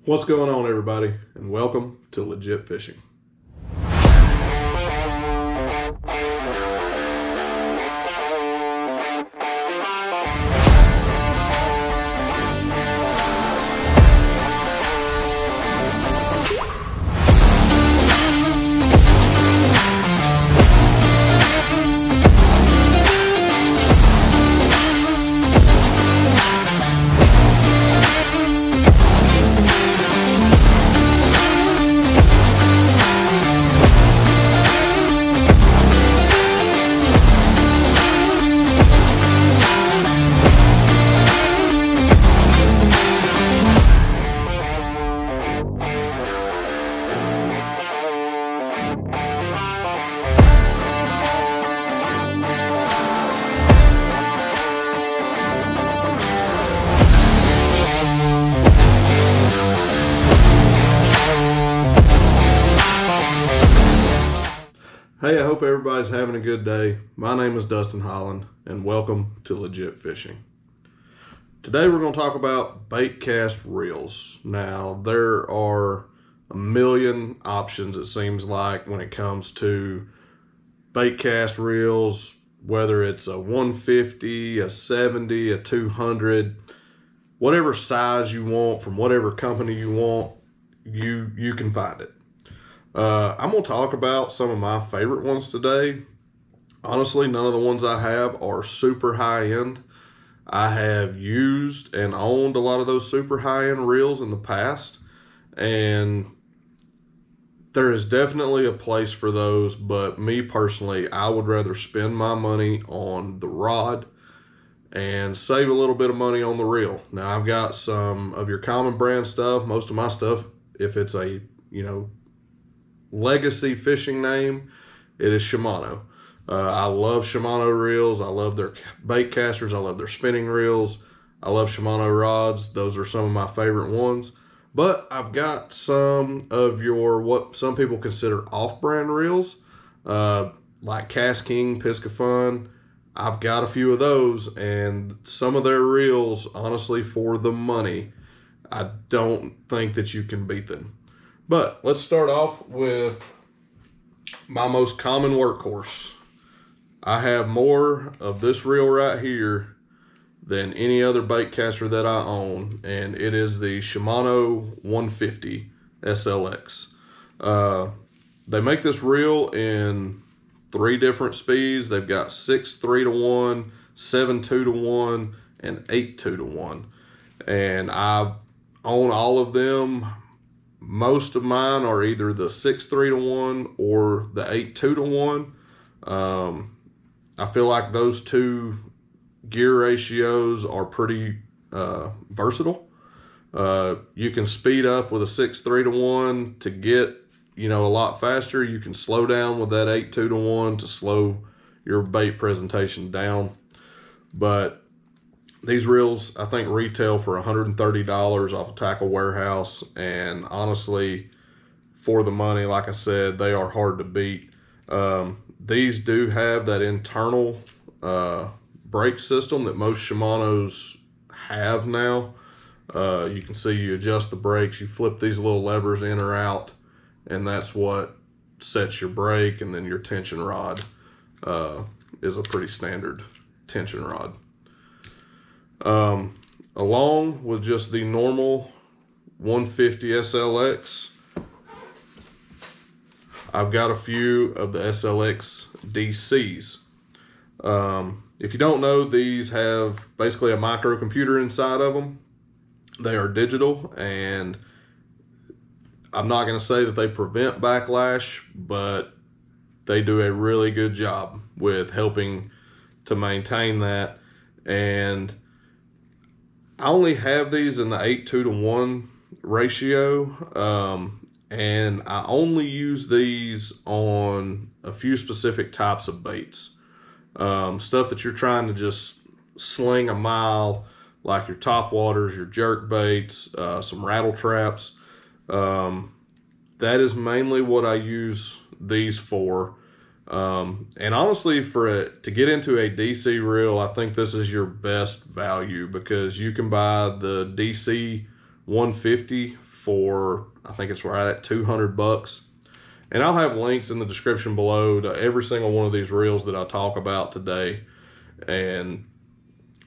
What's going on, everybody, and welcome to Legit Fishing. Hey, I hope everybody's having a good day. My name is Dustin Holland, and welcome to Legit Fishing. Today we're going to talk about Baitcast Reels. Now, there are a million options, it seems like, when it comes to Baitcast Reels, whether it's a 150, a 70, a 200, whatever size you want, from whatever company you want, you can find it. I'm going to talk about some of my favorite ones today. Honestly, none of the ones I have are super high-end. I have used and owned a lot of those super high-end reels in the past, and there is definitely a place for those, but me personally, I would rather spend my money on the rod and save a little bit of money on the reel. Now, I've got some of your common brand stuff. Most of my stuff, if it's a, legacy fishing name, it is Shimano. I love Shimano reels. I love their bait casters. I love their spinning reels. I love Shimano rods. Those are some of my favorite ones. But I've got some of your, what some people consider off-brand reels, like KastKing, Piscifun. I've got a few of those, and some of their reels, honestly, for the money, I don't think that you can beat them. But let's start off with my most common workhorse. I have more of this reel right here than any other bait caster that I own, and it is the Shimano 150 SLX. They make this reel in 3 different speeds. They've got 6 3-to-1, 7 2-to-1, and 8 2-to-1. And I own all of them. Most of mine are either the 6 3-to-1 or the 8 2-to-1. I feel like those two gear ratios are pretty versatile. You can speed up with a 6 3-to-1 to get, a lot faster. You can slow down with that 8 2-to-1 to slow your bait presentation down. But these reels, I think, retail for $130 off a Tackle Warehouse, and honestly, for the money, like I said, they are hard to beat. These do have that internal brake system that most Shimanos have now. You can see you adjust the brakes, you flip these little levers in or out, and that's what sets your brake, and then your tension rod is a pretty standard tension rod. Along with just the normal 150 SLX, I've got a few of the SLX DCs. If you don't know, these have basically a microcomputer inside of them. They are digital, and I'm not going to say that they prevent backlash, but they do a really good job with helping to maintain that. And I only have these in the 8 2-to-1 ratio, and I only use these on a few specific types of baits. Stuff that you're trying to just sling a mile, like your top waters, your jerk baits, some rattle traps. That is mainly what I use these for. And honestly, to get into a DC reel, I think this is your best value, because you can buy the DC $150 for, I think it's right at $200. And I'll have links in the description below to every single one of these reels that I talk about today. And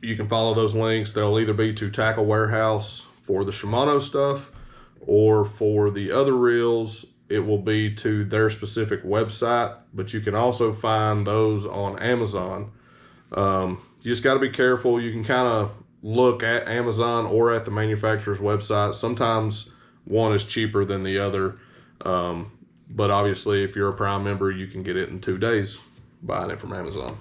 you can follow those links. They'll either be to Tackle Warehouse for the Shimano stuff, or for the other reels, it will be to their specific website. But you can also find those on Amazon. You just got to be careful. You can kind of look at Amazon or at the manufacturer's website. Sometimes one is cheaper than the other. But obviously, if you're a Prime member, you can get it in 2 days buying it from Amazon.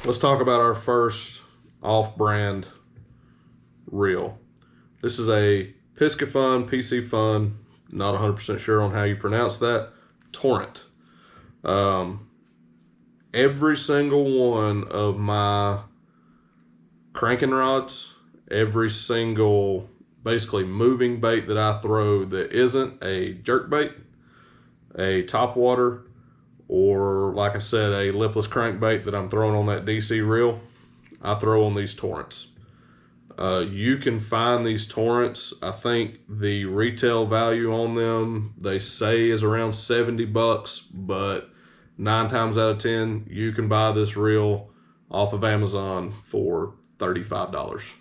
Let's talk about our first off-brand reel. This is a Piscifun, not 100% sure on how you pronounce that, Torrent. Every single one of my cranking rods, every single basically moving bait that I throw that isn't a jerk bait, a topwater, or like I said, a lipless crankbait that I'm throwing on that DC reel, I throw on these Torrents. You can find these Torrents, I think the retail value on them, they say is around $70, but 9 times out of 10, you can buy this reel off of Amazon for $35.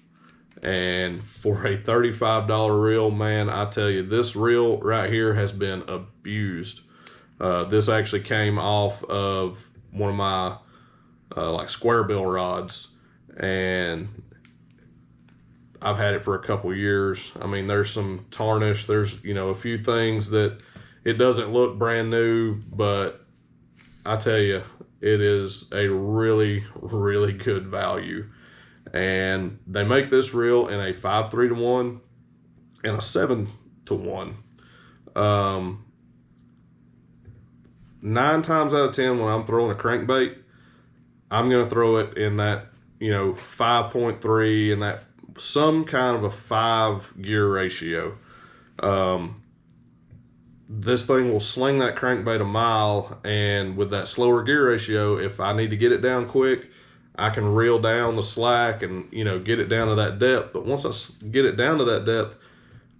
And for a $35 reel, man, I tell you, this reel right here has been abused. This actually came off of one of my like square bill rods, and I've had it for a couple years. I mean, there's some tarnish, there's, you know, a few things that it doesn't look brand new, but I tell you, it is a really, really good value. And they make this reel in a 5-3-1 and a 7-1. 9 times out of 10, when I'm throwing a crankbait, I'm going to throw it in that, you know, 5.3 and that some kind of a 5 gear ratio. This thing will sling that crankbait a mile, and with that slower gear ratio, if I need to get it down quick, I can reel down the slack and, you know, get it down to that depth. But once I get it down to that depth,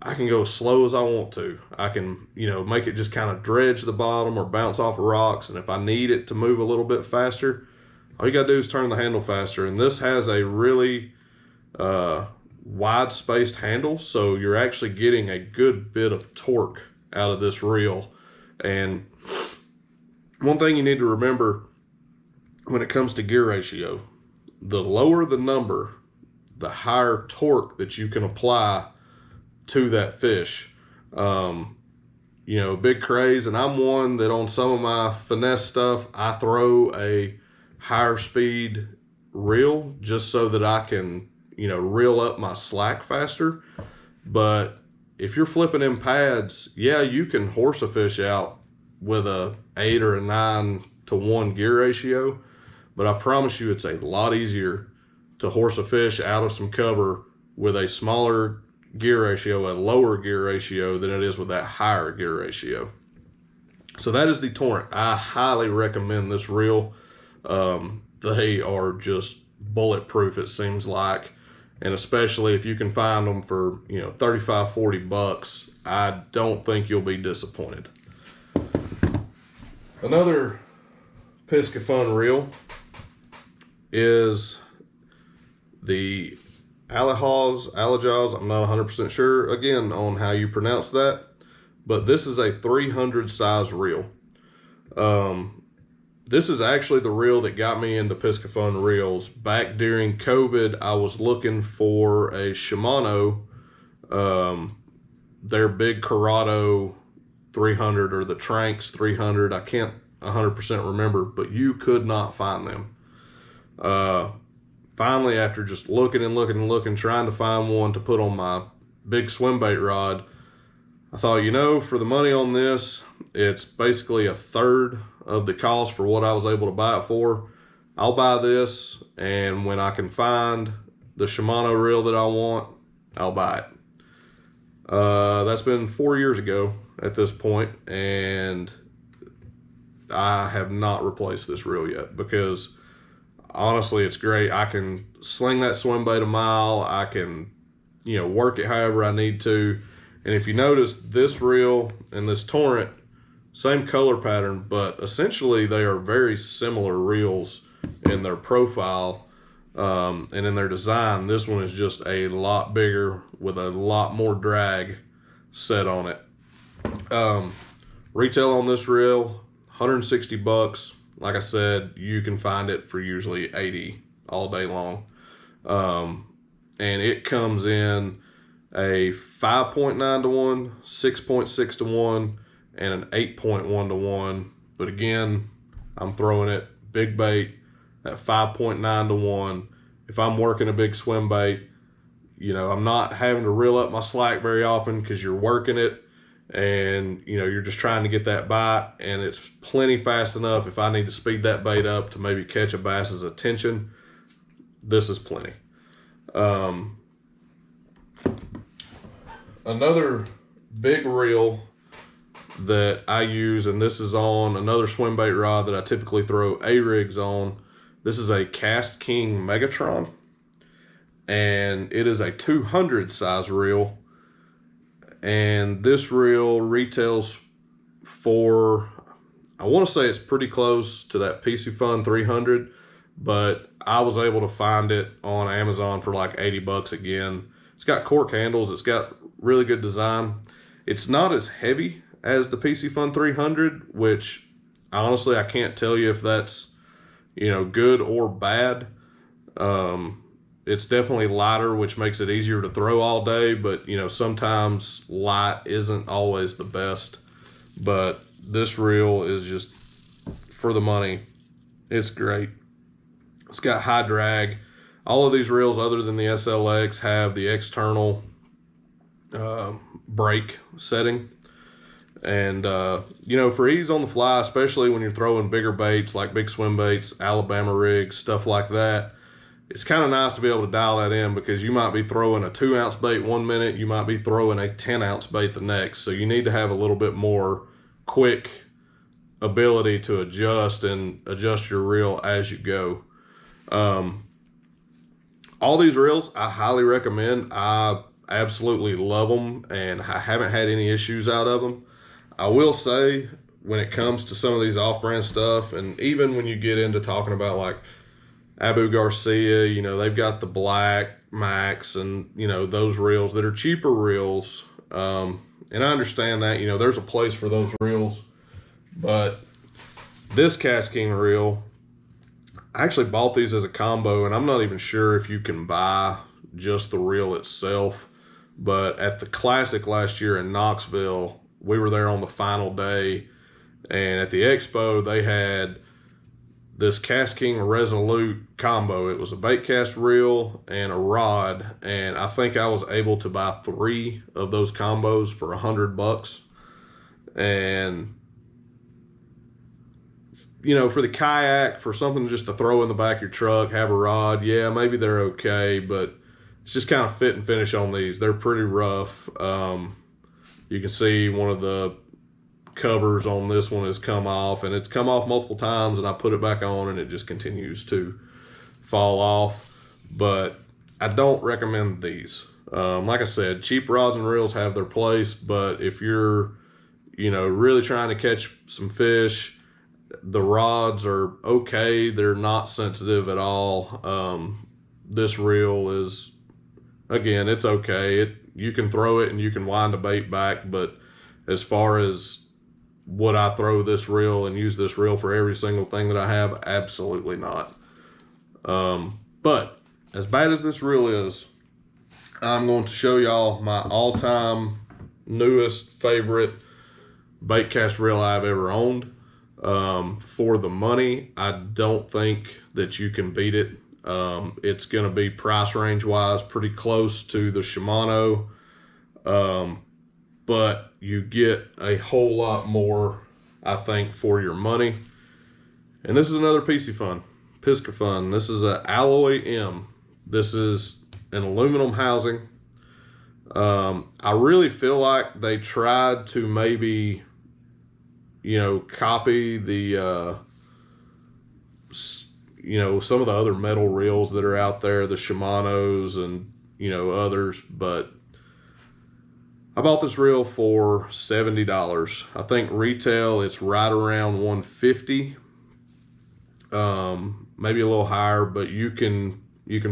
I can go as slow as I want to. I can, you know, make it just kind of dredge the bottom or bounce off of rocks. And if I need it to move a little bit faster, all you got to do is turn the handle faster. And this has a really wide-spaced handle, so you're actually getting a good bit of torque out of this reel. And one thing you need to remember when it comes to gear ratio, the lower the number, the higher torque that you can apply to that fish. You know, big craze, and I'm one that on some of my finesse stuff, I throw a higher speed reel just so that I can, you know, reel up my slack faster. But if you're flipping in pads, yeah, you can horse a fish out with a 8 or a 9-to-1 gear ratio, but I promise you it's a lot easier to horse a fish out of some cover with a smaller gear ratio, a lower gear ratio, than it is with that higher gear ratio. So that is the Torrent. I highly recommend this reel. They are just bulletproof, it seems like. And especially if you can find them for, you know, $35-40, I don't think you'll be disappointed. Another Piscifun reel is the Alijoz. I'm not 100% sure, again, on how you pronounce that. But this is a 300 size reel. This is actually the reel that got me into Piscifun reels. Back during COVID, I was looking for a Shimano, their big Corrado 300 or the Tranks 300. I can't 100% remember, but you could not find them. Finally, after just looking and looking and looking, trying to find one to put on my big swim bait rod, I thought, you know, for the money on this, it's basically a third of the cost for what I was able to buy it for. I'll buy this, and when I can find the Shimano reel that I want, I'll buy it. That's been 4 years ago at this point, and I have not replaced this reel yet because honestly, it's great. I can sling that swim bait a mile. I can, you know, work it however I need to. And if you notice, this reel and this Torrent, same color pattern, but essentially they are very similar reels in their profile and in their design. This one is just a lot bigger with a lot more drag set on it. Retail on this reel, $160. Like I said, you can find it for usually $80 all day long. And it comes in a 5.9 to 1, 6.6 to 1, and an 8.1 to 1. But again, I'm throwing it big bait at 5.9 to 1. If I'm working a big swim bait, you know, I'm not having to reel up my slack very often because you're working it and, you know, you're just trying to get that bite, and it's plenty fast enough if I need to speed that bait up to maybe catch a bass's attention. This is plenty. Another big reel that I use, and this is on another swim bait rod that I typically throw A-rigs on. This is a KastKing Megatron, and it is a 200 size reel. And this reel retails for, I want to say it's pretty close to that Piscifun 300, but I was able to find it on Amazon for like $80 again. It's got cork handles. It's got really good design. It's not as heavy as the Piscifun 300, which honestly, I can't tell you if that's, you know, good or bad. It's definitely lighter, which makes it easier to throw all day, but, you know, sometimes light isn't always the best. But this reel is just, for the money, it's great. It's got high drag. All of these reels, other than the SLX, have the external brake setting. And, you know, for ease on the fly, especially when you're throwing bigger baits like big swim baits, Alabama rigs, stuff like that, it's kind of nice to be able to dial that in, because you might be throwing a 2-ounce bait one minute, you might be throwing a 10-ounce bait the next. So you need to have a little bit more quick ability to adjust and adjust your reel as you go. All these reels I highly recommend. I absolutely love them, and I haven't had any issues out of them. I will say, when it comes to some of these off-brand stuff, and even when you get into talking about like Abu Garcia, you know, they've got the Black Max and, you know, those reels that are cheaper reels. And I understand that, you know, there's a place for those reels. But this KastKing reel, I actually bought these as a combo, and I'm not even sure if you can buy just the reel itself. But at the Classic last year in Knoxville, we were there on the final day, and at the expo, they had this KastKing Resolute combo. It was a Baitcast reel and a rod, and I think I was able to buy 3 of those combos for $100. And, you know, for the kayak, for something just to throw in the back of your truck, have a rod, yeah, maybe they're okay, but it's just kind of fit and finish on these. They're pretty rough. You can see one of the covers on this one has come off, and it's come off multiple times, and I put it back on and it just continues to fall off. But I don't recommend these. Like I said, cheap rods and reels have their place, but if you're, you know, really trying to catch some fish, the rods are okay. They're not sensitive at all. This reel is, again, it's okay. You can throw it and you can wind a bait back, but as far as would I throw this reel and use this reel for every single thing that I have? Absolutely not. But as bad as this reel is, I'm going to show y'all my all-time newest favorite baitcast reel I've ever owned. For the money, I don't think that you can beat it. It's going to be price range wise pretty close to the Shimano, but you get a whole lot more, I think, for your money. And this is another Piscifun. This is an Alloy M. This is an aluminum housing. I really feel like they tried to maybe, you know, copy the you know, some of the other metal reels that are out there, the Shimanos and, you know, others. But I bought this reel for $70. I think retail it's right around $150, maybe a little higher, but you can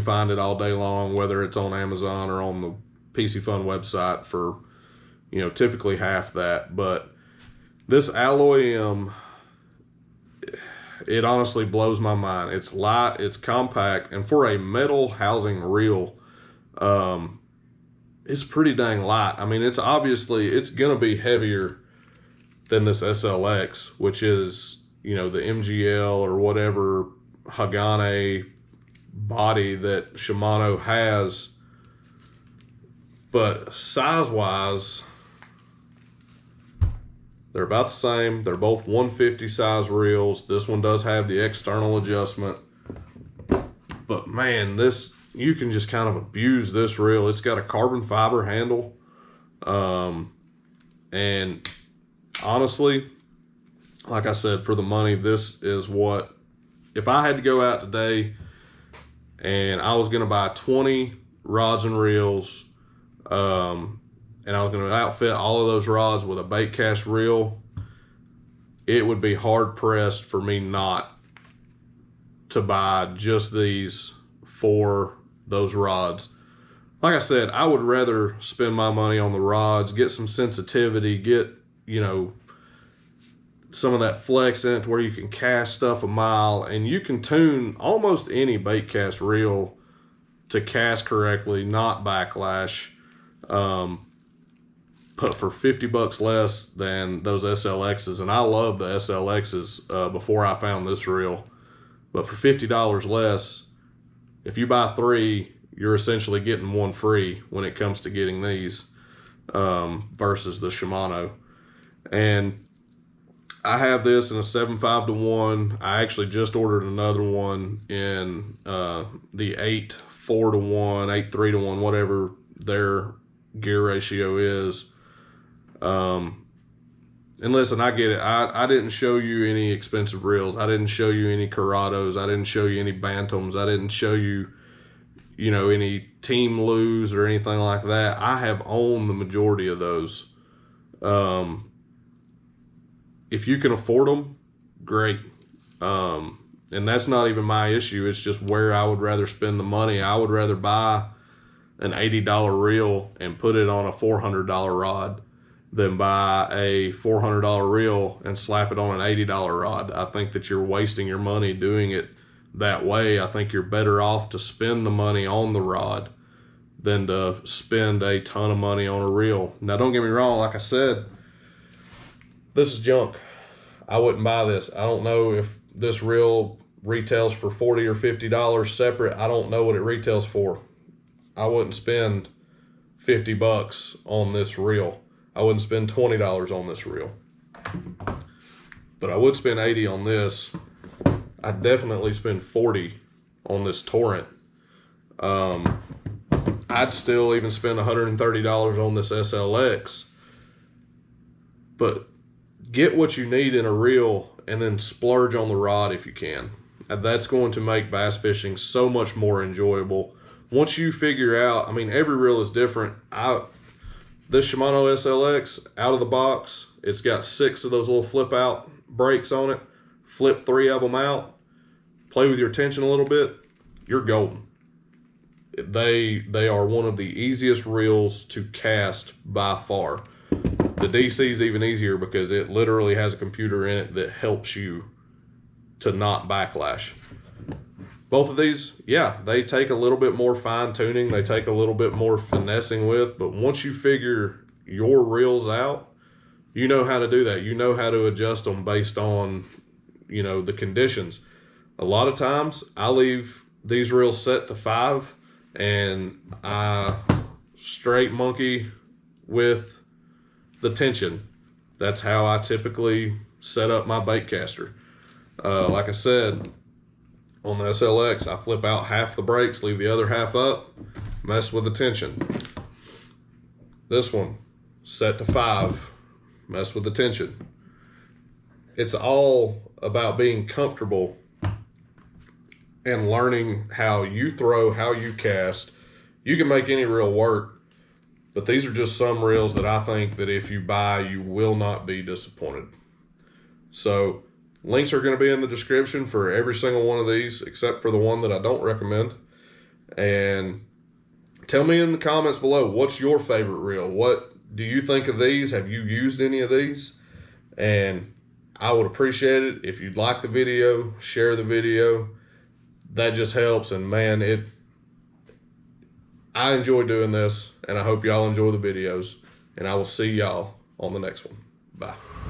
find it all day long, whether it's on Amazon or on the Piscifun website for, you know, typically half that. But this Alloy M, it honestly blows my mind. It's light, it's compact, and for a metal housing reel, it's pretty dang light. I mean, it's gonna be heavier than this SLX, which is, you know, the MGL or whatever Hagane body that Shimano has. But size-wise, they're about the same. They're both 150 size reels. This one does have the external adjustment. But man, you can just kind of abuse this reel. It's got a carbon fiber handle. And honestly, like I said, for the money, this is what, if I had to go out today and I was going to buy 20 rods and reels, and I was going to outfit all of those rods with a Baitcast reel, it would be hard pressed for me not to buy just these for those rods. Like I said, I would rather spend my money on the rods, get some sensitivity, get, you know, some of that flex in it to where you can cast stuff a mile, and you can tune almost any Baitcast reel to cast correctly, not backlash. But for $50 less than those SLXs, and I love the SLXs before I found this reel, but for $50 less, if you buy 3, you're essentially getting 1 free when it comes to getting these, versus the Shimano. And I have this in a 7.5-to-1. I actually just ordered another one in the 8.4-to-1, 8.3-to-1, whatever their gear ratio is. And listen, I get it. I didn't show you any expensive reels. I didn't show you any Corrados. I didn't show you any Bantams. I didn't show you, you know, any Team Lose or anything like that. I have owned the majority of those. If you can afford them, great. And that's not even my issue. It's just where I would rather spend the money. I would rather buy an $80 reel and put it on a $400 rod than buy a $400 reel and slap it on an $80 rod. I think that you're wasting your money doing it that way. I think you're better off to spend the money on the rod than to spend a ton of money on a reel. Now, don't get me wrong. Like I said, this is junk. I wouldn't buy this. I don't know if this reel retails for $40 or $50 separate. I don't know what it retails for. I wouldn't spend $50 on this reel. I wouldn't spend $20 on this reel. But I would spend $80 on this. I'd definitely spend $40 on this Torrent. I'd still even spend $130 on this SLX. But get what you need in a reel and then splurge on the rod if you can. And that's going to make bass fishing so much more enjoyable. Once you figure out, I mean, every reel is different. This Shimano SLX, out of the box, it's got 6 of those little flip out brakes on it. Flip 3 of them out. Play with your tension a little bit. You're golden. They are one of the easiest reels to cast by far. The DC is even easier because it literally has a computer in it that helps you to not backlash. Both of these, yeah, they take a little bit more fine tuning. They take a little bit more finessing with, but once you figure your reels out, you know how to do that. You know how to adjust them based on, you know, the conditions. A lot of times I leave these reels set to 5 and I straight monkey with the tension. That's how I typically set up my bait caster. Like I said, on the SLX, I flip out half the brakes, leave the other half up, mess with the tension. This one, set to 5, mess with the tension. It's all about being comfortable and learning how you throw, how you cast. You can make any reel work, but these are just some reels that I think that if you buy, you will not be disappointed. So links are going to be in the description for every single one of these, except for the one that I don't recommend. And tell me in the comments below, what's your favorite reel? What do you think of these? Have you used any of these? And I would appreciate it if you'd like the video, share the video. That just helps. And man, I enjoy doing this, and I hope y'all enjoy the videos. And I will see y'all on the next one. Bye.